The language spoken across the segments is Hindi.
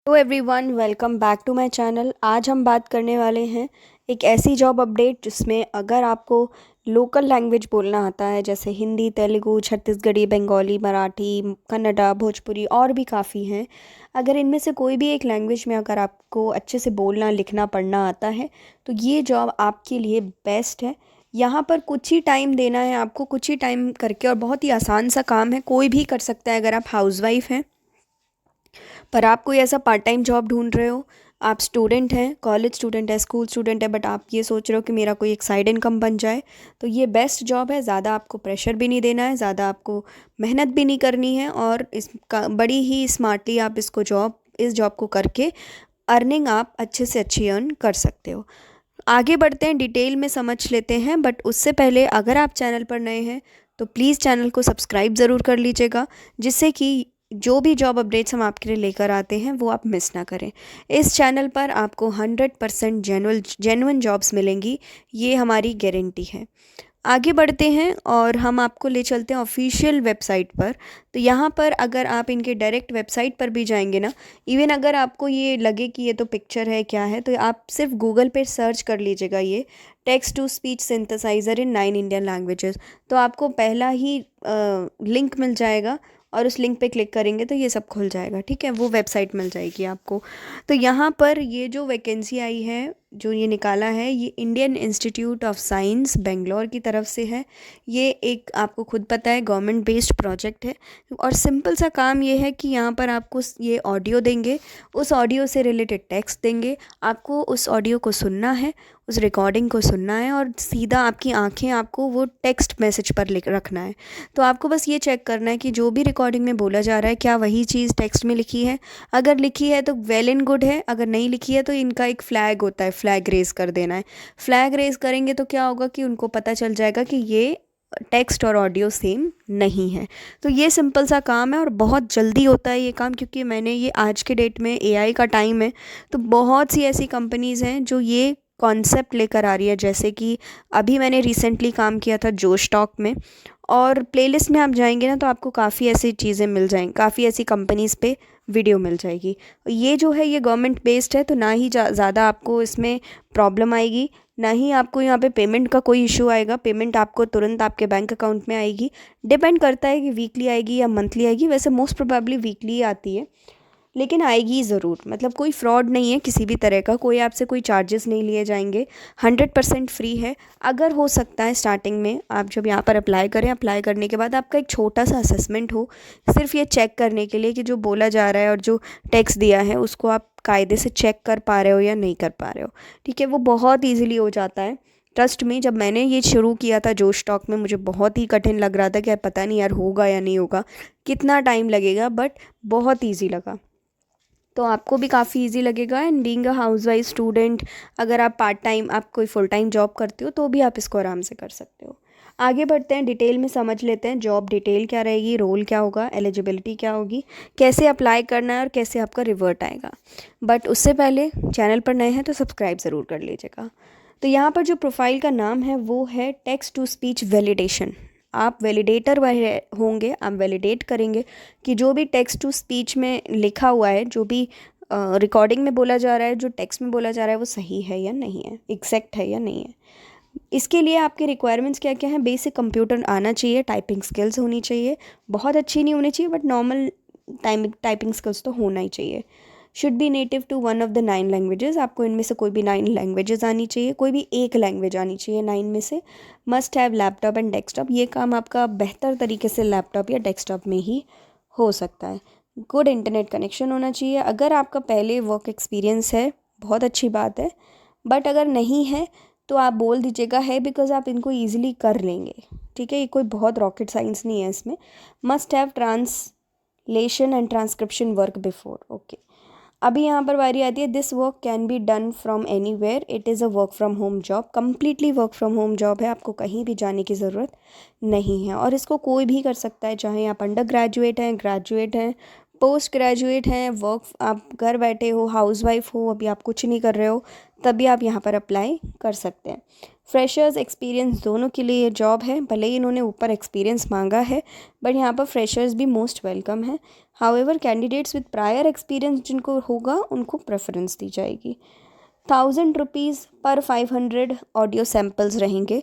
Hello everyone, welcome back to my channel. आज हम बात करने वाले हैं एक ऐसी जॉब अपडेट जिसमें अगर आपको लोकल लैंग्वेज बोलना आता है जैसे हिंदी, तेलुगु, छत्तीसगढ़ी, बंगाली, मराठी, कन्नड़ा, भोजपुरी और भी काफ़ी हैं। अगर इनमें से कोई भी एक लैंग्वेज में अगर आपको अच्छे से बोलना, लिखना, पढ़ना आता है तो ये जॉब आपके लिए बेस्ट है। यहाँ पर कुछ ही टाइम देना है आपको, कुछ ही टाइम करके, और बहुत ही आसान सा काम है, कोई भी कर सकता है। अगर आप हाउसवाइफ हैं पर आप कोई ऐसा पार्ट टाइम जॉब ढूंढ रहे हो, आप स्टूडेंट हैं, कॉलेज स्टूडेंट है, स्कूल स्टूडेंट है, बट आप ये सोच रहे हो कि मेरा कोई एक साइड इनकम बन जाए, तो ये बेस्ट जॉब है। ज़्यादा आपको प्रेशर भी नहीं देना है, ज़्यादा आपको मेहनत भी नहीं करनी है, और इसका बड़ी ही स्मार्टली आप इस जॉब को करके अर्निंग आप अच्छे से अच्छी अर्न कर सकते हो। आगे बढ़ते हैं, डिटेल में समझ लेते हैं, बट उससे पहले अगर आप चैनल पर नए हैं तो प्लीज़ चैनल को सब्सक्राइब ज़रूर कर लीजिएगा, जिससे कि जो भी जॉब अपडेट्स हम आपके लिए लेकर आते हैं वो आप मिस ना करें। इस चैनल पर आपको 100% जेन्युइन जॉब्स मिलेंगी, ये हमारी गारंटी है। आगे बढ़ते हैं और हम आपको ले चलते हैं ऑफिशियल वेबसाइट पर। तो यहाँ पर अगर आप इनके डायरेक्ट वेबसाइट पर भी जाएंगे ना, इवन अगर आपको ये लगे कि ये तो पिक्चर है, क्या है, तो आप सिर्फ गूगल पे सर्च कर लीजिएगा ये text to speech synthesiser in 9 Indian languages, तो आपको पहला ही लिंक मिल जाएगा, और उस लिंक पे क्लिक करेंगे तो ये सब खुल जाएगा। ठीक है, वो वेबसाइट मिल जाएगी आपको। तो यहाँ पर ये जो वैकेंसी आई है, जो ये निकाला है, ये Indian institute of science Bangalore की तरफ से है। ये एक, आपको खुद पता है, गवर्नमेंट बेस्ड प्रोजेक्ट है, और सिंपल सा काम ये है कि यहाँ पर आपको ये ऑडियो देंगे, उस ऑडियो से रिलेटेड टेक्स्ट देंगे, आपको उस ऑडियो को सुनना है, उस रिकॉर्डिंग को सुनना है, और सीधा आपकी आंखें आपको वो टेक्स्ट मैसेज पर लिख रखना है। तो आपको बस ये चेक करना है कि जो भी रिकॉर्डिंग में बोला जा रहा है क्या वही चीज़ टेक्स्ट में लिखी है। अगर लिखी है तो वेल एंड गुड है, अगर नहीं लिखी है तो इनका एक फ़्लैग होता है, फ्लैग रेज कर देना है। फ्लैग रेज करेंगे तो क्या होगा कि उनको पता चल जाएगा कि ये टेक्स्ट और ऑडियो सेम नहीं है। तो ये सिंपल सा काम है और बहुत जल्दी होता है ये काम, क्योंकि मैंने ये, आज के डेट में एआई का टाइम है, तो बहुत सी ऐसी कंपनीज़ हैं जो ये कॉन्सेप्ट लेकर आ रही है। जैसे कि अभी मैंने रिसेंटली काम किया था जोश टॉक में, और प्लेलिस्ट में आप जाएंगे ना तो आपको काफ़ी ऐसी चीज़ें मिल जाएंगी, काफ़ी ऐसी कंपनीज़ पे वीडियो मिल जाएगी। ये जो है ये गवर्नमेंट बेस्ड है, तो ना ही ज़्यादा आपको इसमें प्रॉब्लम आएगी, ना ही आपको यहाँ पे पेमेंट का कोई इशू आएगा। पेमेंट आपको तुरंत आपके बैंक अकाउंट में आएगी। डिपेंड करता है कि वीकली आएगी या मंथली आएगी, वैसे मोस्ट प्रोबेबली वीकली आती है, लेकिन आएगी ज़रूर। मतलब कोई फ्रॉड नहीं है किसी भी तरह का, कोई आपसे कोई चार्जेस नहीं लिए जाएंगे, 100% फ्री है। अगर हो सकता है स्टार्टिंग में आप जब यहाँ पर अप्लाई करें, अप्लाई करने के बाद आपका एक छोटा सा असेसमेंट हो, सिर्फ ये चेक करने के लिए कि जो बोला जा रहा है और जो टेक्स्ट दिया है उसको आप कायदे से चेक कर पा रहे हो या नहीं कर पा रहे हो। ठीक है, वो बहुत ईजिली हो जाता है। ट्रस्ट में, जब मैंने ये शुरू किया था जोश टॉक में, मुझे बहुत ही कठिन लग रहा था कि यार पता नहीं यार होगा या नहीं होगा, कितना टाइम लगेगा, बट बहुत ईजी लगा। तो आपको भी काफ़ी इजी लगेगा। And being a housewife student, अगर आप पार्ट टाइम, आप कोई फुल टाइम जॉब करते हो तो भी आप इसको आराम से कर सकते हो। आगे बढ़ते हैं, डिटेल में समझ लेते हैं जॉब डिटेल क्या रहेगी, रोल क्या होगा, एलिजिबिलिटी क्या होगी, कैसे अप्लाई करना है और कैसे आपका रिवर्ट आएगा। बट उससे पहले चैनल पर नए हैं तो सब्सक्राइब ज़रूर कर लीजिएगा। तो यहाँ पर जो प्रोफाइल का नाम है वो है टेक्स्ट टू स्पीच वैलिडेशन। आप वैलिडेटर होंगे, आप वैलिडेट करेंगे कि जो भी टेक्स्ट टू स्पीच में लिखा हुआ है, जो भी रिकॉर्डिंग में बोला जा रहा है, जो टेक्स्ट में बोला जा रहा है, वो सही है या नहीं है, एग्जैक्ट है या नहीं है। इसके लिए आपके रिक्वायरमेंट्स क्या क्या हैं? बेसिक कंप्यूटर आना चाहिए, टाइपिंग स्किल्स होनी चाहिए, बहुत अच्छी नहीं होनी चाहिए बट नॉर्मल टाइपिंग स्किल्स तो होना ही चाहिए। Should be native to one of the 9 languages, आपको इनमें से कोई भी 9 लैंग्वेजेस आनी चाहिए, कोई भी एक लैंग्वेज आनी चाहिए 9 में से। Must have laptop and desktop, ये काम आपका बेहतर तरीके से लैपटॉप या डेस्कटॉप में ही हो सकता है। गुड इंटरनेट कनेक्शन होना चाहिए। अगर आपका पहले वर्क एक्सपीरियंस है, बहुत अच्छी बात है, बट अगर नहीं है तो आप बोल दीजिएगा है, बिकॉज आप इनको ईजिली कर लेंगे। ठीक है, ये कोई बहुत रॉकेट साइंस नहीं है इसमें। Must have translation and transcription work before. Okay, अभी यहाँ पर बारी आती है, this work can be done from anywhere, it is a work from home job. Completely work from home job है, आपको कहीं भी जाने की ज़रूरत नहीं है, और इसको कोई भी कर सकता है, चाहे आप अंडर ग्रेजुएट हैं, ग्रेजुएट हैं, पोस्ट ग्रेजुएट हैं, वर्क आप घर बैठे हो, हाउसवाइफ हो, अभी आप कुछ नहीं कर रहे हो, तभी आप यहाँ पर अप्लाई कर सकते हैं। फ्रेशर्स एक्सपीरियंस दोनों के लिए ये जॉब है, भले ही इन्होंने ऊपर एक्सपीरियंस मांगा है बट यहाँ पर फ्रेशर्स भी मोस्ट वेलकम है। However candidates with prior experience जिनको होगा उनको प्रेफरेंस दी जाएगी। 1000 रुपीज़ पर 500 ऑडियो सैम्पल्स रहेंगे।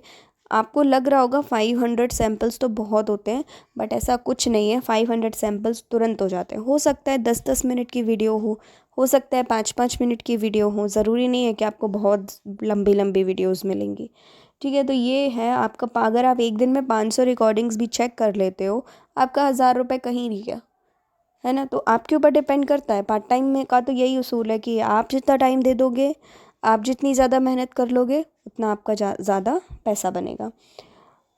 आपको लग रहा होगा 500 सैम्पल्स तो बहुत होते हैं, बट ऐसा कुछ नहीं है। 500 सैम्पल्स तुरंत हो जाते हैं। हो सकता है 10-10 मिनट की वीडियो हो सकता है 5-5 मिनट की वीडियो हो, ज़रूरी नहीं है कि आपको बहुत लंबी लंबी वीडियोस मिलेंगी। ठीक है, तो ये है आपका। अगर आप एक दिन में 500 रिकॉर्डिंग्स भी चेक कर लेते हो, आपका 1000 रुपये कहीं नहीं गया, है ना। तो आपके ऊपर डिपेंड करता है। पार्ट टाइम में का तो यही उसूल है कि आप जितना टाइम दे दोगे, आप जितनी ज़्यादा मेहनत कर लोगे, उतना आपका ज़्यादा पैसा बनेगा।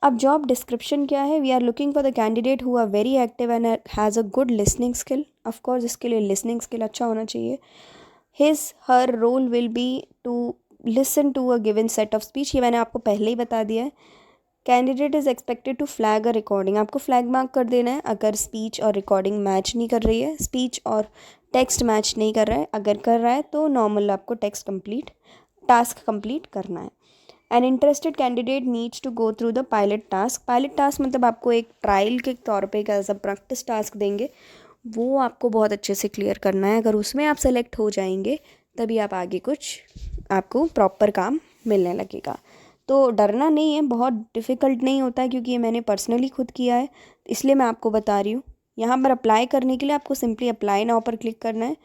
अब जॉब डिस्क्रिप्शन क्या है? We are looking for the candidate who are very active and has a good listening skill. Of course इसके लिए लिसनिंग स्किल अच्छा होना चाहिए। His her role will be to listen to a given set of speech. ये मैंने आपको पहले ही बता दिया है। Candidate is expected to flag a recording. आपको फ्लैग मार्क कर देना है अगर स्पीच और रिकॉर्डिंग मैच नहीं कर रही है, स्पीच और टेक्स्ट मैच नहीं कर रहा है। अगर कर रहा है तो नॉर्मल आपको टास्क कंप्लीट करना है। An interested candidate needs to go through the pilot task. Pilot task मतलब आपको एक ट्रायल के तौर पे एक एज अ प्रैक्टिस टास्क देंगे, वो आपको बहुत अच्छे से क्लियर करना है। अगर उसमें आप सेलेक्ट हो जाएंगे तभी आप आगे कुछ आपको प्रॉपर काम मिलने लगेगा। तो डरना नहीं है, बहुत डिफ़िकल्ट नहीं होता है, क्योंकि ये मैंने पर्सनली खुद किया है, इसलिए मैं आपको बता रही हूँ। यहाँ पर अप्लाई करने के लिए आपको सिंपली अप्लाई नाउ पर क्लिक करना है।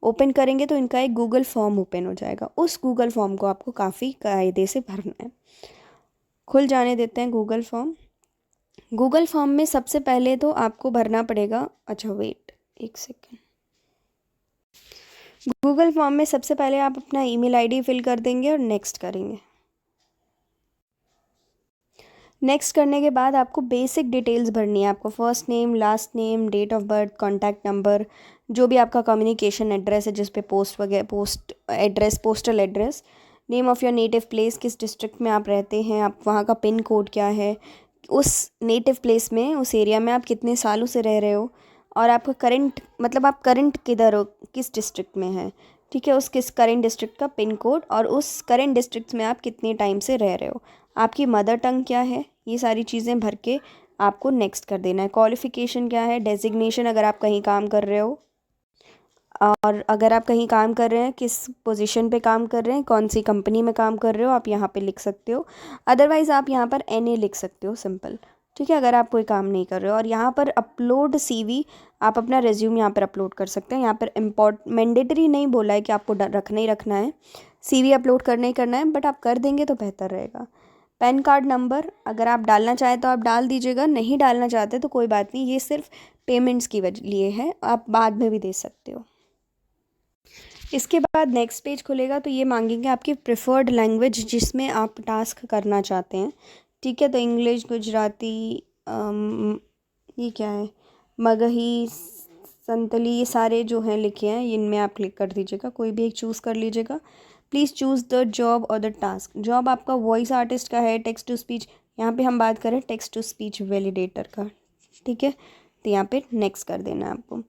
ओपन करेंगे तो इनका एक गूगल फॉर्म ओपन हो जाएगा। उस गूगल फॉर्म को आपको काफ़ी कायदे से भरना है। खुल जाने देते हैं गूगल फॉर्म। गूगल फॉर्म में सबसे पहले तो आपको भरना पड़ेगा, अच्छा वेट एक सेकेंड। गूगल फॉर्म में सबसे पहले आप अपना ईमेल आईडी फिल कर देंगे और नेक्स्ट करेंगे। नेक्स्ट करने के बाद आपको बेसिक डिटेल्स भरनी है। आपको first name, last name, date of birth, contact number, जो भी आपका कम्युनिकेशन एड्रेस है जिस पे postal address, name of your native place, किस डिस्ट्रिक्ट में आप रहते हैं, आप वहाँ का पिन कोड क्या है, उस नेटिव प्लेस में, उस एरिया में आप कितने सालों से रह रहे हो, और आपका करंट मतलब आप करंट किधर हो, किस डिस्ट्रिक्ट में है। ठीक है, उस किस करंट डिस्ट्रिक्ट का पिन कोड और उस करंट डिस्ट्रिक्ट में आप कितने टाइम से रह रहे हो, आपकी मदर टंग क्या है, ये सारी चीज़ें भर के आपको नेक्स्ट कर देना है। क्वालिफ़िकेशन क्या है, डेजिग्नेशन अगर आप कहीं काम कर रहे हो, और अगर आप कहीं काम कर रहे हैं किस पोजीशन पे काम कर रहे हैं, कौन सी कंपनी में काम कर रहे हो, आप यहाँ पे लिख सकते हो। अदरवाइज़ आप यहाँ पर NA लिख सकते हो, सिंपल। ठीक है, अगर आप कोई काम नहीं कर रहे हो। और यहाँ पर अपलोड CV, आप अपना रिज्यूम यहाँ पर अपलोड कर सकते हैं। यहाँ पर मैंडेटरी नहीं बोला है कि आपको रखना ही रखना है, CV अपलोड करना ही करना है, बट आप कर देंगे तो बेहतर रहेगा। पैन कार्ड नंबर अगर आप डालना चाहें तो आप डाल दीजिएगा, नहीं डालना चाहते तो कोई बात नहीं, ये सिर्फ पेमेंट्स की लिए है, आप बाद में भी दे सकते हो। इसके बाद नेक्स्ट पेज खुलेगा तो ये मांगेंगे आपकी प्रेफर्ड लैंग्वेज जिसमें आप टास्क करना चाहते हैं। ठीक है, तो इंग्लिश, गुजराती, ये क्या है, मगही, संतली, ये सारे जो हैं लिखे हैं, इनमें आप क्लिक कर दीजिएगा, कोई भी एक चूज़ कर लीजिएगा। प्लीज़ चूज़ द जॉब और द टास्क। जॉब आपका वॉइस आर्टिस्ट का है, टेक्स्ट टू स्पीच, यहाँ पे हम बात करें टेक्स्ट टू स्पीच वैलिडेटर का। ठीक है, तो यहाँ पे नेक्स्ट कर देना है आपको।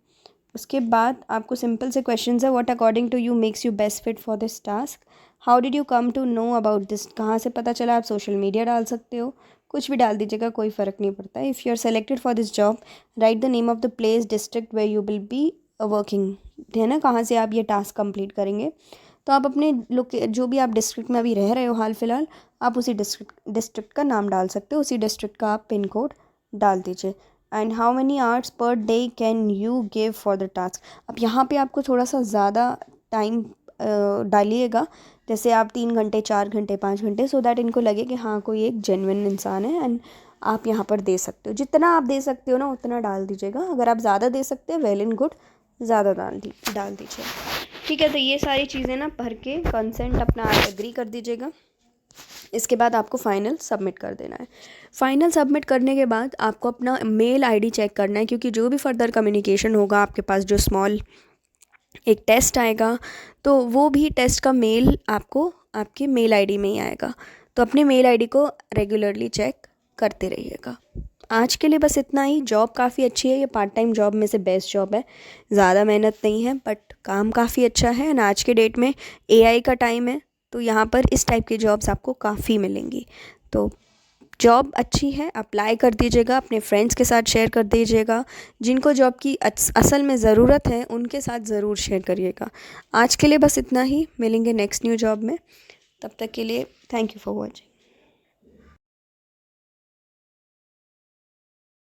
उसके बाद आपको सिंपल से क्वेश्चंस है। What according to you makes you best fit for this task, how did you come to know about this, कहाँ से पता चला। आप सोशल मीडिया डाल सकते हो, कुछ भी डाल दीजिएगा, कोई फ़र्क नहीं पड़ता। If you are selected for this job, write the name of the place district where you will be working, है ना, कहाँ से आप ये टास्क कंप्लीट करेंगे। तो आप अपने जो भी आप डिस्ट्रिक्ट में अभी रह रहे हो हाल फिलहाल, आप उसी डिस्ट्रिक्ट का नाम डाल सकते हो, उसी डिस्ट्रिक्ट का आप पिन कोड डाल दीजिए। And how many hours per day can you give for the task. अब यहाँ पे आपको थोड़ा सा ज़्यादा टाइम डालिएगा, जैसे आप 3 घंटे, 4 घंटे, 5 घंटे, सो दैट इनको लगे कि हाँ कोई एक जेन्युइन इंसान है। एंड आप यहाँ पर दे सकते हो, जितना आप दे सकते हो ना उतना डाल दीजिएगा। अगर आप ज़्यादा दे सकते हैं, वेल एंड गुड, ज़्यादा डाल दीजिए। ठीक है, तो ये सारी चीज़ें ना भर के कंसेंट अपना एग्री कर दीजिएगा। इसके बाद आपको फ़ाइनल सबमिट कर देना है। फ़ाइनल सबमिट करने के बाद आपको अपना मेल आईडी चेक करना है, क्योंकि जो भी फर्दर कम्युनिकेशन होगा आपके पास, जो स्मॉल एक टेस्ट आएगा, तो वो भी टेस्ट का मेल आपको आपके मेल आईडी में ही आएगा। तो अपने मेल आईडी को रेगुलरली चेक करते रहिएगा। आज के लिए बस इतना ही। जॉब काफ़ी अच्छी है, ये पार्ट टाइम जॉब में से बेस्ट जॉब है। ज़्यादा मेहनत नहीं है बट काम काफ़ी अच्छा है। एंड आज के डेट में एआई का टाइम है, तो यहाँ पर इस टाइप की जॉब्स आपको काफ़ी मिलेंगी। तो जॉब अच्छी है, अप्लाई कर दीजिएगा, अपने फ्रेंड्स के साथ शेयर कर दीजिएगा। जिनको जॉब की असल में ज़रूरत है उनके साथ ज़रूर शेयर करिएगा। आज के लिए बस इतना ही, मिलेंगे नेक्स्ट न्यू जॉब में। तब तक के लिए थैंक यू फॉर वॉचिंग।